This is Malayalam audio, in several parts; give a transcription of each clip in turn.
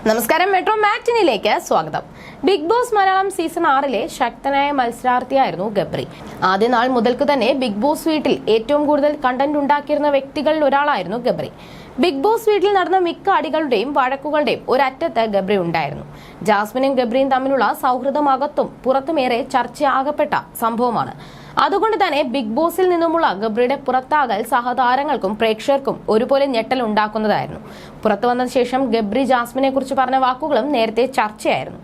നമസ്കാരം, മെട്രോ മാറ്റിനിലേക്ക് സ്വാഗതം. ബിഗ് ബോസ് മലയാളം സീസൺ 6 ശക്തനായ മത്സരാർത്ഥിയായിരുന്നു ഗബ്രി. ആദ്യ നാൾ മുതൽക്ക് തന്നെ ബിഗ് ബോസ് വീട്ടിൽ ഏറ്റവും കൂടുതൽ കണ്ടന്റ് ഉണ്ടാക്കിയിരുന്ന വ്യക്തികളിൽ ഒരാളായിരുന്നു ഗബ്രി. ബിഗ് ബോസ് വീട്ടിൽ നടന്ന മിക്ക അടികളുടെയും വഴക്കുകളുടെയും ഒരറ്റത്ത് ഗബ്രി ഉണ്ടായിരുന്നു. ജാസ്മിനും ഗബ്രിയും തമ്മിലുള്ള സൗഹൃദമകത്തും പുറത്തുമേറെ ചർച്ചയാകപ്പെട്ട സംഭവമാണ്. അതുകൊണ്ട് തന്നെ ബിഗ് ബോസിൽ നിന്നുമുള്ള ഗബ്രിയുടെ പുറത്താകൽ സഹതാരങ്ങൾക്കും പ്രേക്ഷകർക്കും ഒരുപോലെ ഞെട്ടൽ ഉണ്ടാക്കുന്നതായിരുന്നു. പുറത്തു വന്ന ശേഷം ഗബ്രി ജാസ്മിനെ കുറിച്ച് പറഞ്ഞ വാക്കുകളും നേരത്തെ ചർച്ചയായിരുന്നു.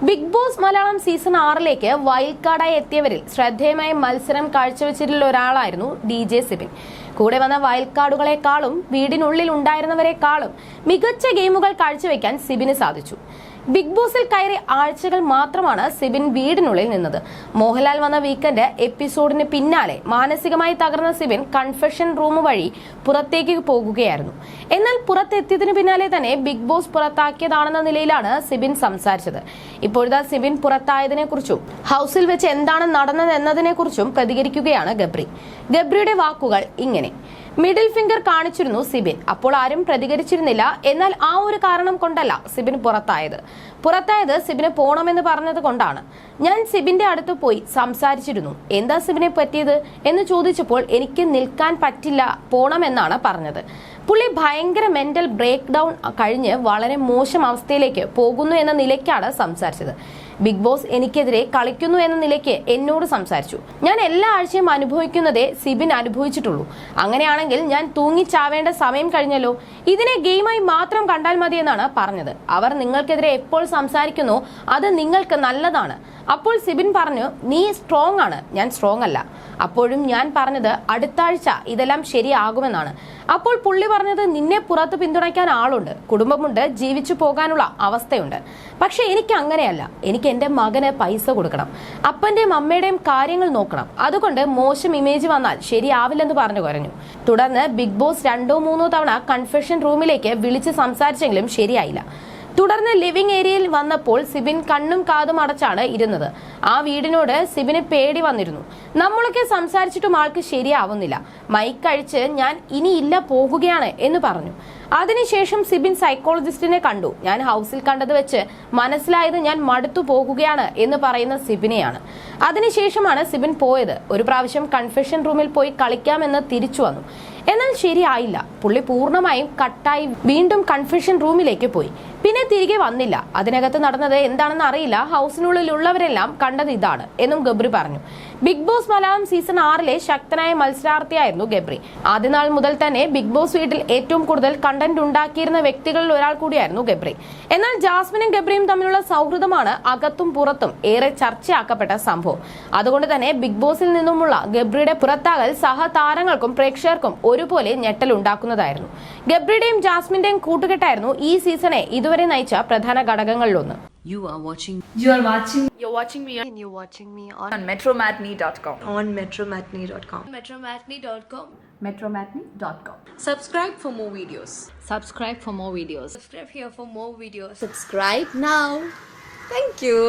Bigg Boss Malayalam season 6 wild കാർഡായി എത്തിയവരിൽ ശ്രദ്ധേയമായ മത്സരം കാഴ്ചവെച്ചിട്ടുള്ള ഒരാളായിരുന്നു DJ സിബിൻ. കൂടെ വന്ന വൈൽഡ് കാർഡുകളെക്കാളും വീടിനുള്ളിൽ ഉണ്ടായിരുന്നവരെക്കാളും മികച്ച ഗെയിമുകൾ കാഴ്ചവെക്കാൻ സിബിന് സാധിച്ചു. ബിഗ് ബോസിൽ കയറി ആഴ്ചകൾ മാത്രമാണ് സിബിൻ വീടിനുള്ളിൽ നിന്നത്. മോഹൻലാൽ വന്ന വീക്കെൻഡ് എപ്പിസോഡിന് പിന്നാലെ മാനസികമായി തകർന്ന സിബിൻ കൺഫെഷൻ റൂം വഴി പുറത്തേക്ക് പോകുകയായിരുന്നു. എന്നാൽ പുറത്തെത്തിയതിനു പിന്നാലെ തന്നെ ബിഗ് ബോസ് പുറത്താക്കിയതാണെന്ന നിലയിലാണ് സിബിൻ സംസാരിച്ചത്. ഇപ്പോഴത്തെ സിബിൻ പുറത്തായതിനെ കുറിച്ചും ഹൗസിൽ വെച്ച് എന്താണ് നടന്നതെന്നതിനെ കുറിച്ചും പ്രതികരിക്കുകയാണ് ഗബ്രി. ഗബ്രിയുടെ വാക്കുകൾ ഇങ്ങനെ: മിഡിൽ ഫിംഗർ കാണിച്ചിരുന്നു സിബിൻ. അപ്പോൾ ആരും പ്രതികരിച്ചിരുന്നില്ല. എന്നാൽ ആ ഒരു കാരണം കൊണ്ടല്ല സിബിൻ പുറത്തായത് സിബിന് പോണമെന്ന് പറഞ്ഞത് കൊണ്ടാണ്. ഞാൻ സിബിന്റെ അടുത്ത് പോയി സംസാരിച്ചിരുന്നു. എന്താ സിബിനെ പറ്റിയത് എന്ന് ചോദിച്ചപ്പോൾ എനിക്ക് നിൽക്കാൻ പറ്റില്ല, പോണമെന്നാണ് പറഞ്ഞത്. പുള്ളി ഭയങ്കര മെന്റൽ ബ്രേക്ക് ഡൗൺ കഴിഞ്ഞ് വളരെ മോശം അവസ്ഥയിലേക്ക് പോകുന്നു എന്ന നിലയ്ക്കാണ് സംസാരിച്ചത്. ബിഗ് ബോസ് എനിക്കെതിരെ കളിക്കുന്നു എന്ന നിലയ്ക്ക് എന്നോട് സംസാരിച്ചു. ഞാൻ എല്ലാ ആഴ്ചയും അനുഭവിക്കുന്നതേ സിബിൻ അനുഭവിച്ചിട്ടുള്ളൂ. അങ്ങനെയാണെങ്കിൽ ഞാൻ തൂങ്ങിച്ചാവേണ്ട സമയം കഴിഞ്ഞല്ലോ. ഇതിനെ ഗെയിമായി മാത്രം കണ്ടാൽ മതിയെന്നാണ് പറഞ്ഞത്. അവർ നിങ്ങൾക്കെതിരെ എപ്പോൾ സംസാരിക്കുന്നോ അത് നിങ്ങൾക്ക് നല്ലതാണ്. അപ്പോൾ സിബിൻ പറഞ്ഞു, നീ സ്ട്രോങ് ആണ്, ഞാൻ സ്ട്രോങ് അല്ല. അപ്പോഴും ഞാൻ പറഞ്ഞത് അടുത്ത ആഴ്ച ഇതെല്ലാം ശരിയാകുമെന്നാണ്. അപ്പോൾ പുള്ളി പറഞ്ഞത്, നിന്നെ പുറത്ത് പിന്തുണയ്ക്കാൻ ആളുണ്ട്, കുടുംബമുണ്ട്, ജീവിച്ചു പോകാനുള്ള അവസ്ഥയുണ്ട്. പക്ഷെ എനിക്ക് അങ്ങനെയല്ല. എനിക്ക് എന്റെ മകന് പൈസ കൊടുക്കണം, അപ്പന്റെയും അമ്മയുടെയും കാര്യങ്ങൾ നോക്കണം. അതുകൊണ്ട് മോശം ഇമേജ് വന്നാൽ ശരിയാവില്ലെന്ന് പറഞ്ഞു. തുടർന്ന് ബിഗ് ബോസ് 2-3 തവണ കൺഫെഷൻ റൂമിലേക്ക് വിളിച്ച് സംസാരിച്ചെങ്കിലും ശരിയായില്ല. തുടർന്ന് ലിവിംഗ് ഏരിയയിൽ വന്നപ്പോൾ സിബിൻ കണ്ണും കാതും അടച്ചാണ് ഇരുന്നത്. ആ വീടിനോട് സിബിന് പേടി വന്നിരുന്നു. നമ്മളൊക്കെ സംസാരിച്ചിട്ടും ആൾക്ക് ശരിയാവുന്നില്ല. മൈക്ക് അഴിച്ച് ഞാൻ ഇനിയില്ല, പോകുകയാണ് എന്ന് പറഞ്ഞു. അതിനുശേഷം സിബിൻ സൈക്കോളജിസ്റ്റിനെ കണ്ടു. ഞാൻ ഹൗസിൽ കണ്ടത് വെച്ച് മനസ്സിലായത് ഞാൻ മടുത്തു പോകുകയാണ് എന്ന് പറയുന്ന സിബിനെയാണ്. അതിനുശേഷമാണ് സിബിൻ പോയത്. ഒരു പ്രാവശ്യം കൺഫെഷൻ റൂമിൽ പോയി കളിക്കാമെന്ന് തിരിച്ചു വന്നു. എന്നാൽ ശരിയായില്ല. പുള്ളി പൂർണ്ണമായും കട്ടായി വീണ്ടും കൺഫെഷൻ റൂമിലേക്ക് പോയി. പിന്നെ തിരികെ വന്നില്ല. അതിനകത്ത് നടന്നത് എന്താണെന്ന് അറിയില്ല. ഹൗസിനുള്ളിലുള്ളവരെല്ലാം കണ്ടത് ഇതാണ് എന്നും ഗബ്രി പറഞ്ഞു. ബിഗ് ബോസ് മലയാളം സീസൺ 6 ശക്തനായ മത്സരാർത്ഥിയായിരുന്നു ഗബ്രി. ആദ്യ നാൾ മുതൽ തന്നെ ബിഗ് ബോസ് വീട്ടിൽ ഏറ്റവും കൂടുതൽ കണ്ടന്റ് ഉണ്ടാക്കിയിരുന്ന വ്യക്തികളിൽ ഒരാൾ കൂടിയായിരുന്നു ഗബ്രി. എന്നാൽ ജാസ്മിനും ഗബ്രിയും തമ്മിലുള്ള സൗഹൃദമാണ് അകത്തും പുറത്തും ഏറെ ചർച്ചയാക്കപ്പെട്ട സംഭവം. അതുകൊണ്ട് തന്നെ ബിഗ് ബോസിൽ നിന്നുമുള്ള ഗബ്രിയുടെ പുറത്താകൽ സഹതാരങ്ങൾക്കും പ്രേക്ഷകർക്കും ഒരുപോലെ ഞെട്ടലുണ്ടാക്കുന്നതായിരുന്നു. ഗബ്രിയുടെയും ജാസ്മിന്റെയും കൂട്ടുകെട്ടായിരുന്നു ഈ സീസണെ ഇതുവരെ നയിച്ച പ്രധാന ഘടകങ്ങളിലൊന്ന്. You're watching me on metromatney.com. metromatney.com. Subscribe for more videos. Subscribe here for more videos. Subscribe now. Thank you.